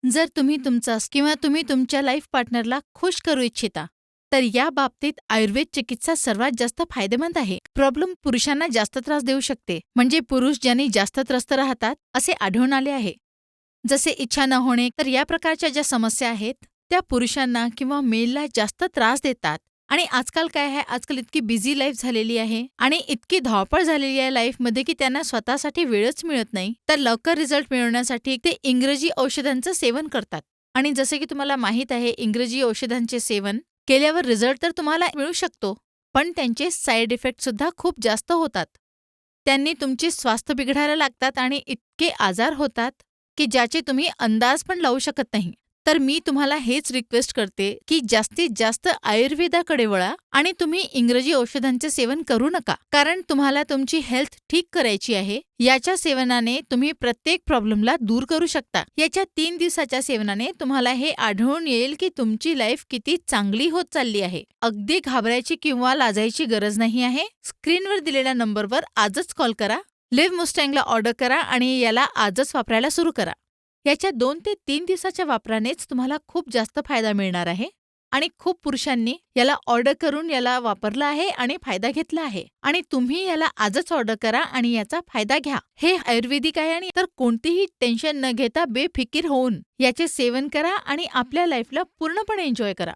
जर तुम्ही तुमचा किंवा तुम्ही तुमच्या लाईफ पार्टनरला खुश करू इच्छिता, तर या बाबतीत आयुर्वेद चिकित्सा सर्वात जास्त फायदेमंद आहे. प्रॉब्लेम पुरुषांना जास्त त्रास देऊ शकते, म्हणजे पुरुष ज्यांनी जास्त त्रस्त राहतात असे आढळून आले आहे. जसे इच्छा न होणे, तर या प्रकारच्या ज्या समस्या आहेत, त्या पुरुषांना किंवा मेलला जास्त त्रास देतात. आणि आजकाल काय आहे, आजकाल इतकी बिझी लाईफ झालेली आहे आणि इतकी धावपळ झालेली आहे लाईफमध्ये की त्यांना स्वतःसाठी वेळच मिळत नाही. तर लवकर रिझल्ट मिळवण्यासाठी ते इंग्रजी औषधांचं सेवन करतात. आणि जसे की तुम्हाला माहीत आहे, इंग्रजी औषधांचे सेवन केल्यावर रिझल्ट तर तुम्हाला मिळू शकतो, पण त्यांचे साईड इफेक्ट सुद्धा खूप जास्त होतात. त्यांनी तुमचे स्वास्थ्य बिघडायला लागतात आणि इतके आजार होतात की ज्याचे तुम्ही अंदाज पण लावू शकत नाही. तर मी तुम्हाला हेच रिक्वेस्ट करते की जास्तीत जास्त आयुर्वेदाकडे वळा आणि तुम्ही इंग्रजी औषधांचे सेवन करू नका. कारण तुम्हाला तुमची हेल्थ ठीक करायची आहे. याच्या सेवनाने तुम्ही प्रत्येक प्रॉब्लेमला दूर करू शकता. याच्या 3 दिवसाच्या सेवनाने तुम्हाला हे आढळून येईल की तुमची लाईफ किती चांगली होत चालली आहे. अगदी घाबरायची किंवा लाजायची गरज नाही आहे. स्क्रीनवर दिलेल्या नंबरवर आजच कॉल करा. लिव्ह मुस्टँगला ऑर्डर करा आणि याला आजच वापरायला सुरू करा. याच्या 2 ते 3 दिवसाच्या वापरानेच तुम्हाला खूप जास्त फायदा मिळणार आहे. आणि खूप पुरुषांनी याला ऑर्डर करून याला वापरलं आहे आणि फायदा घेतला आहे. आणि तुम्ही याला आजच ऑर्डर करा आणि याचा फायदा घ्या. हे आयुर्वेदिक आहे आणि तर कोणतीही टेन्शन न घेता बेफिकीर होऊन याचे सेवन करा आणि आपल्या लाईफला पूर्णपणे एन्जॉय करा.